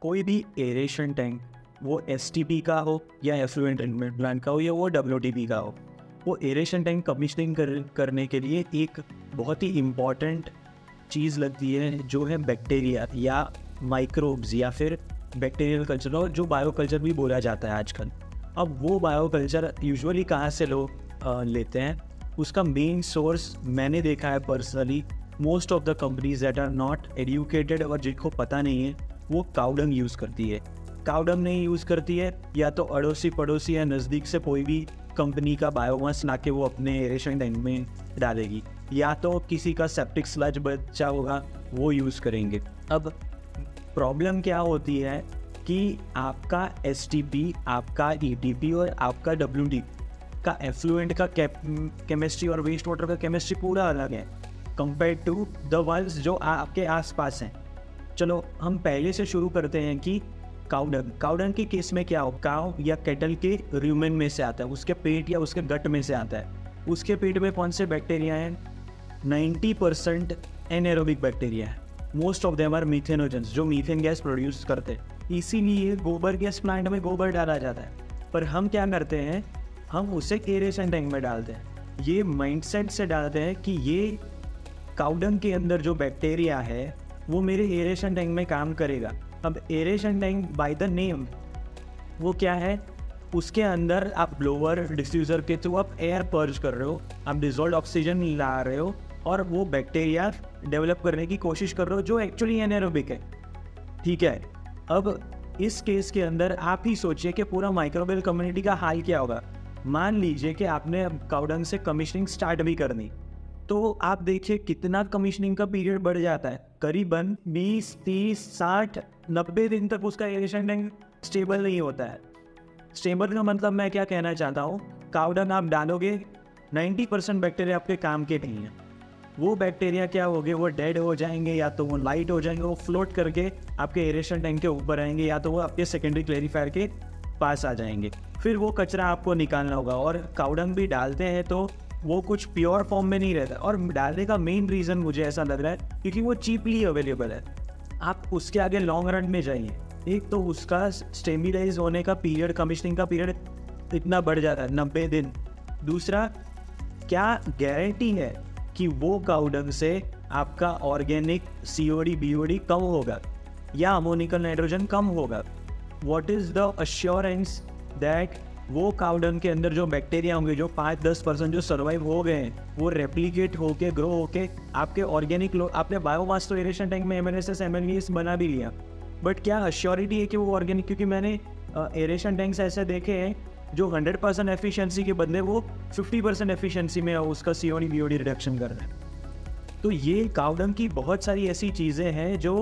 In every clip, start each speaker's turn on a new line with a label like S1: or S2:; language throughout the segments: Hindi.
S1: कोई भी एरेशन टैंक, वो एसटीपी का हो या एफ्लुएंट ट्रीटमेंट प्लांट का हो या वो डब्ल्यूटीपी का हो, वो एरेशन टैंक कमीशनिंग करने के लिए एक बहुत ही इम्पॉर्टेंट चीज़ लगती है, जो है बैक्टीरिया या माइक्रोब्स या फिर बैक्टीरियल कल्चर, और जो बायोकल्चर भी बोला जाता है आजकल। अब वो बायोकल्चर यूजुअली कहाँ से लोग लेते हैं, उसका मेन सोर्स मैंने देखा है personally, most of the companies that are not educated और जिनको पता नहीं है, वो काउडंग यूज़ करती है। काउडंग नहीं यूज़ करती है, या तो अड़ोसी पड़ोसी या नज़दीक से कोई भी कंपनी का बायोमास ला के वो अपने एरेशन टैंक में डालेगी, या तो किसी का सेप्टिक स्लज बचा होगा वो यूज़ करेंगे। अब प्रॉब्लम क्या होती है कि आपका एसटीपी, आपका ईटीपी और आपका डब्ल्यूटीपी का एफ्लुएंट का केमिस्ट्री और वेस्ट वाटर का केमिस्ट्री पूरा अलग है कंपेयर टू द वंस जो आपके आसपास हैं। चलो हम पहले से शुरू करते हैं कि काउडंग के केस में क्या हो, काव या कैटल के रूमेन में से आता है, उसके पेट या उसके गट में से आता है। उसके पेट में कौन से बैक्टीरिया हैं? 90% एनाएरोबिक बैक्टीरिया है। Most of them are methanogens, जो मीथेन गैस प्रोड्यूस करते हैं। इसीलिए गोबर गैस प्लांट में गोबर डाला जाता है, पर हम क्या करते हैं, हम उसे एरेशन टैंक में डालते हैं। ये माइंडसेट से डालते हैं कि ये काउडंग के अंदर जो बैक्टीरिया है वो मेरे एरेशन टैंक में काम करेगा। अब aeration tank by the name वो क्या है, उसके अंदर आप ब्लोअर डिफ्यूज़र के थ्रू आप एयर पर्ज कर रहे हो, आप डिजोल्व ऑक्सीजन ला रहे हो और वो बैक्टीरिया डेवलप करने की कोशिश कर रहे हो जो एक्चुअली एनाएरोबिक है। ठीक है, अब इस केस के अंदर आप ही सोचिए कि पूरा माइक्रोबियल कम्युनिटी का हाल क्या होगा। मान लीजिए कि आपने काउडंग से कमीशनिंग स्टार्ट भी कर दी, तो आप देखिए कितना कमीशनिंग का पीरियड बढ़ जाता है। करीबन 20, 30, 60, 90 दिन तक उसका एरेशन टैंक स्टेबल नहीं होता है। स्टेबल का मतलब मैं क्या कहना चाहता हूँ, काउडंग आप डालोगे, 90% बैक्टीरिया आपके काम के नहीं है। वो बैक्टीरिया क्या होंगे, वो डेड हो जाएंगे, या तो वो लाइट हो जाएंगे, वो फ्लोट करके आपके एरेशन टैंक के ऊपर आएंगे, या तो वो आपके सेकेंडरी क्लैरिफायर के पास आ जाएंगे। फिर वो कचरा आपको निकालना होगा। और काउडंग भी डालते हैं तो वो कुछ प्योर फॉर्म में नहीं रहता, और डालने का मेन रीज़न मुझे ऐसा लग रहा है क्योंकि वो चीपली अवेलेबल है। आप उसके आगे लॉन्ग रन में जाइए, एक तो उसका स्टेबिलाइज होने का पीरियड, कमीशनिंग का पीरियड इतना बढ़ जाता है 90 दिन। दूसरा, क्या गारंटी है कि वो काउडंग से आपका ऑर्गेनिक COD BOD कम होगा या अमोनिकल नाइट्रोजन कम होगा? What is the assurance that वो काउडंग के अंदर जो बैक्टीरिया होंगे, जो 5-10% जो सर्वाइव हो गए हैं, वो रेप्लिकेट होके ग्रो होके आपके ऑर्गेनिक आपने बायोमास तो एरेशन टैंक में MNSS MNVS बना भी लिया, बट क्या अश्योरिटी है कि वो ऑर्गेनिक? क्योंकि मैंने एरेशन टैंक्स ऐसे देखे हैं जो 100% एफिशिएंसी के बदले वो 50% एफिशिएंसी में उसका COD BOD रिडक्शन कर रहे हैं। तो ये काउडंग की बहुत सारी ऐसी चीज़ें हैं जो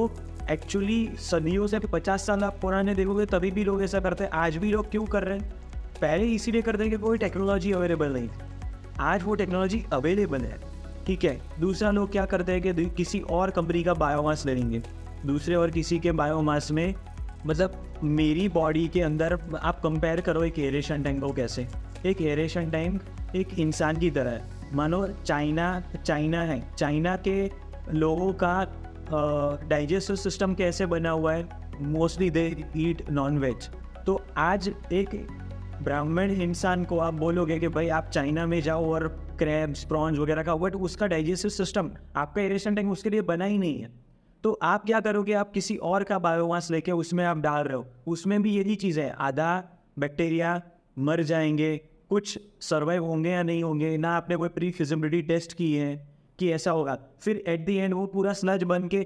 S1: एक्चुअली सदियों से 50 साल आप पुराने देखोगे तभी भी लोग ऐसा करते हैं। आज भी लोग क्यों कर रहे हैं? पहले इसीलिए करते हैं कि कोई टेक्नोलॉजी अवेलेबल नहीं थी, आज वो टेक्नोलॉजी अवेलेबल है। ठीक है, दूसरा लोग क्या करते हैं कि किसी और कंपनी का बायोमास ले लेंगे, दूसरे और किसी के बायोमास में, मतलब मेरी बॉडी के अंदर आप कंपेयर करो एक एरेशन टैंक को कैसे। एक एरेशन टैंक एक इंसान की तरह है। मानो चाइना है, चाइना के लोगों का डाइजेस्टिव सिस्टम कैसे बना हुआ है, mostly they eat non veg. तो आज एक ब्राह्मण इंसान को आप बोलोगे कि भाई आप चाइना में जाओ और क्रैब्स, प्रॉन्स वगैरह का, बट उसका डाइजेस्टिव सिस्टम, आपका एरेशन टैंक उसके लिए बना ही नहीं है। तो आप क्या करोगे, आप किसी और का बायोमास लेके उसमें आप डाल रहे हो, उसमें भी यही चीज़ है, आधा बैक्टीरिया मर जाएंगे, कुछ सर्वाइव होंगे या नहीं होंगे, ना आपने कोई प्री फिजिबिलिटी टेस्ट की है कि ऐसा होगा। फिर एट द एंड वो पूरा स्लज बन के,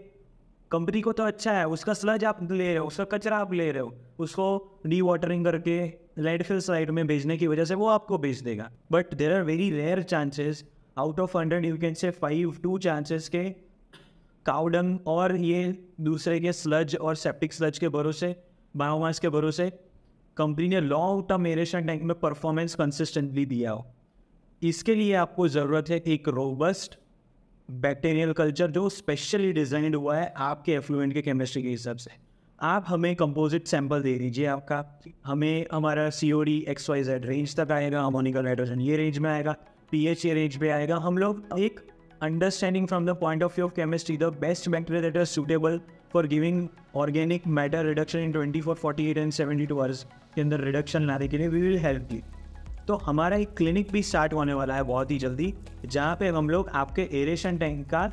S1: कंपनी को तो अच्छा है, उसका स्लज आप ले रहे हो, उसका कचरा आप ले रहे हो, उसको डी वाटरिंग करके लैंडफिल साइट में भेजने की वजह से वो आपको भेज देगा। But there are very rare chances, out of 100 you can say 5-2 chances के काउडंग और ये दूसरे के स्लज और सेप्टिक स्लज के भरोसे, बायोमास के भरोसे कंपनी ने लॉन्ग टर्म एरेशन टैंक में परफॉर्मेंस कंसिस्टेंटली दिया हो। इसके लिए आपको ज़रूरत है एक रोबस्ट बैक्टीरियल कल्चर जो स्पेशली डिज़ाइंड हुआ है आपके एफ्लुएंट के केमिस्ट्री के हिसाब से। आप हमें कंपोजिट सैंपल दे दीजिए आपका, हमें हमारा COD XYZ रेंज तक आएगा, अमोनिकल नाइट्रोजन ये रेंज में आएगा, pH ये रेंज पे आएगा। हम लोग एक understanding from the point of view of chemistry the best bacteria that are suitable for giving organic matter reduction in 24, 48 and 72 hours के अंदर रिडक्शन लाने के लिए वी विल हेल्प यू। तो हमारा एक क्लिनिक भी स्टार्ट होने वाला है बहुत ही जल्दी, जहाँ पे हम लोग आपके एरेशन टैंक का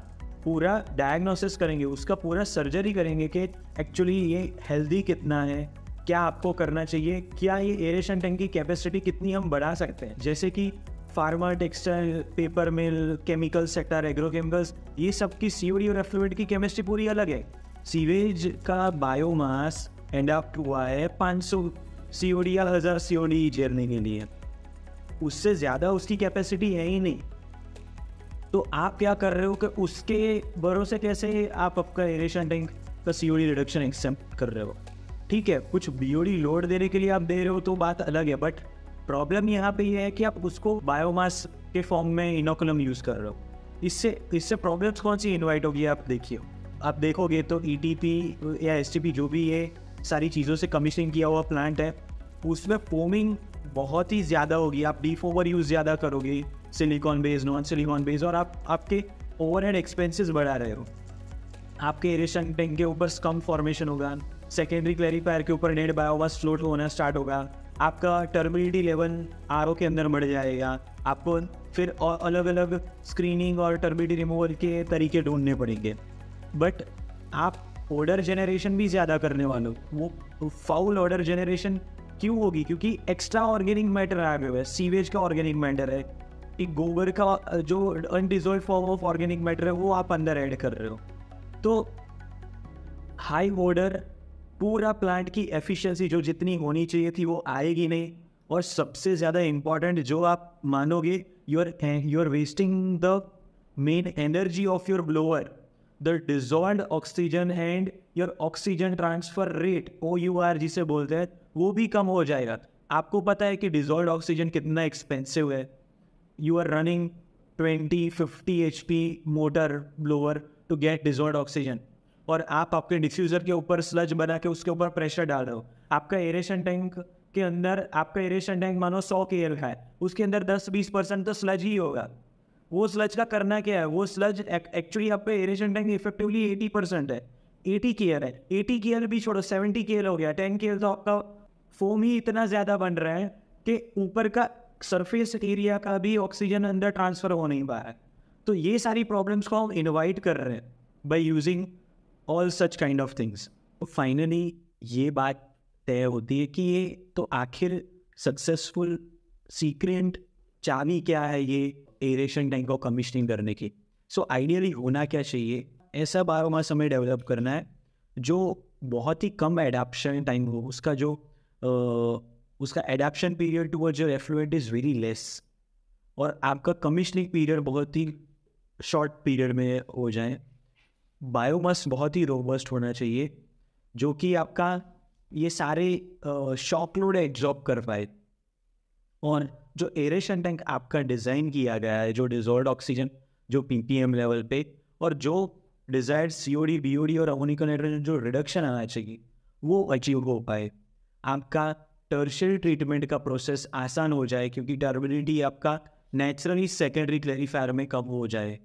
S1: पूरा डायग्नोसिस करेंगे, उसका पूरा सर्जरी करेंगे कि एक्चुअली ये हेल्दी कितना है, क्या आपको करना चाहिए, क्या ये एरेशन टैंक की कैपेसिटी कितनी हम बढ़ा सकते हैं। जैसे कि फार्मा, टेक्सटाइल, पेपर मिल, केमिकल सेक्टर, एग्रोकेमिकल्स, ये सब की सीओडी और एफ्लुएंट की केमिस्ट्री पूरी अलग है। सीवेज का बायोमास एंड अप हुआ है 500 सीओडी या 1000 सीओडी झेलने के लिए, उससे ज़्यादा उसकी कैपेसिटी है ही नहीं। तो आप क्या कर रहे हो कि उसके भरोसे कैसे आप आपका एरेशन टैंक का सीओडी रिडक्शन एक्सेप्ट कर रहे हो। ठीक है, कुछ बीओडी लोड देने के लिए आप दे रहे हो तो बात अलग है, बट प्रॉब्लम यहाँ पे ये है कि आप उसको बायोमास के फॉर्म में इनोकुलम यूज़ कर रहे हो। इससे प्रॉब्लम्स कौन सी इन्वाइट होगी आप देखिए। आप देखोगे तो ईटीपी या एसटीपी जो भी ये सारी चीज़ों से कमीशनिंग किया हुआ प्लांट है, उसमें फोमिंग बहुत ही ज़्यादा होगी, आप डीफोमर यूज़ ज़्यादा करोगे, silicon base, non silicon base, और आप आपके ओवरहेड एक्सपेंसेस बढ़ा रहे हो। आपके एरेशन टैंक के ऊपर स्कम फॉर्मेशन होगा, सेकेंडरी क्लैरिफायर के ऊपर नेट बायोमास फ्लोट होना स्टार्ट होगा, आपका टर्बिडिटी लेवल आरओ के अंदर बढ़ जाएगा, आपको फिर अलग अलग स्क्रीनिंग और टर्बिडिटी रिमूवल के तरीके ढूंढने पड़ेंगे। बट आप ऑर्डर जनरेशन भी ज़्यादा करने वाले हो। वो फाउल ऑर्डर जनरेशन क्यों होगी? क्योंकि एक्स्ट्रा ऑर्गेनिक मैटर आ गया है, सीवेज का ऑर्गेनिक मैटर है, एक गोबर का जो अनडिजॉल्व्ड फॉर्म ऑफ ऑर्गेनिक मैटर है वो आप अंदर ऐड कर रहे हो। तो हाई ऑर्डर पूरा प्लांट की एफिशिएंसी जो जितनी होनी चाहिए थी वो आएगी नहीं, और सबसे ज़्यादा इम्पॉर्टेंट जो आप मानोगे, you are wasting the main energy of your blower, the dissolved oxygen and your oxygen transfer rate, OUR जिसे बोलते हैं, वो भी कम हो जाएगा। आपको पता है कि डिजॉल्व्ड ऑक्सीजन कितना एक्सपेंसिव है। You are running 20-50 HP motor blower to get dissolved oxygen, और आप आपके डिफ्यूज़र के ऊपर स्लज बना के उसके ऊपर प्रेशर डाल रहे हो। आपका एरेशन टैंक के अंदर, आपका एरेशन टैंक मानो 100 KL का है, उसके अंदर 10-20% तो स्लज ही होगा। वो स्लज का करना क्या है? वो स्लज एक्चुअली आपका एरेशन टैंक इफेक्टिवली 80% है, 80 KL है। 80 KL भी छोड़ो, 70 KL हो गया। 10 KL तो आपका फोम ही इतना ज़्यादा बन रहा है कि ऊपर का सरफेस एरिया का भी ऑक्सीजन अंदर ट्रांसफ़र हो नहीं पा रहा है। तो ये सारी प्रॉब्लम्स को हम इन्वाइट कर रहे हैं by using all such kind of things. तो फाइनली ये बात तय होती है कि ये तो आखिर सक्सेसफुल सीक्रेट चाबी क्या है ये एरेशन टैंक को कमीशनिंग करने की। सो आइडियली होना क्या चाहिए? ऐसा बायोमास हमें डेवलप करना है जो बहुत ही कम एडाप्शन टाइम हो, उसका adaptation period towards your effluent is very less, और आपका कमीशनिंग पीरियड बहुत ही शॉर्ट पीरियड में हो जाए। बायोमास बहुत ही रोबस्ट होना चाहिए जो कि आपका ये सारे शॉक लोड एब्जॉर्ब कर पाए, और जो एरेशन टैंक आपका डिज़ाइन किया गया है, जो डिजॉल्व्ड ऑक्सीजन जो ppm लेवल पे, और जो डिज़ायर्ड COD, BOD और अमोनिक नाइट्रोजन जो रिडक्शन आना चाहिए वो अचीव हो पाए। आपका टर्शियरी ट्रीटमेंट का प्रोसेस आसान हो जाए, क्योंकि टर्बिडिटी आपका नेचुरली सेकेंडरी क्लैरिफायर में कम हो जाए।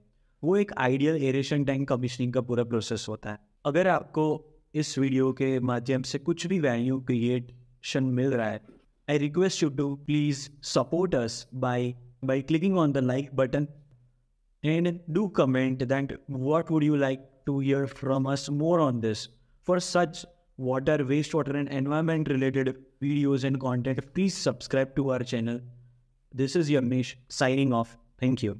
S1: वो एक आइडियल एरेशन टैंक कमीशनिंग का पूरा प्रोसेस होता है। अगर आपको इस वीडियो के माध्यम से कुछ भी वैल्यू क्रिएशन मिल रहा है, I request you to please support us by clicking on the like button, and do comment that what would you like to hear from us more on this. For such water, wastewater and environment related videos and content, please subscribe to our channel. This is Yamish signing off. Thank you.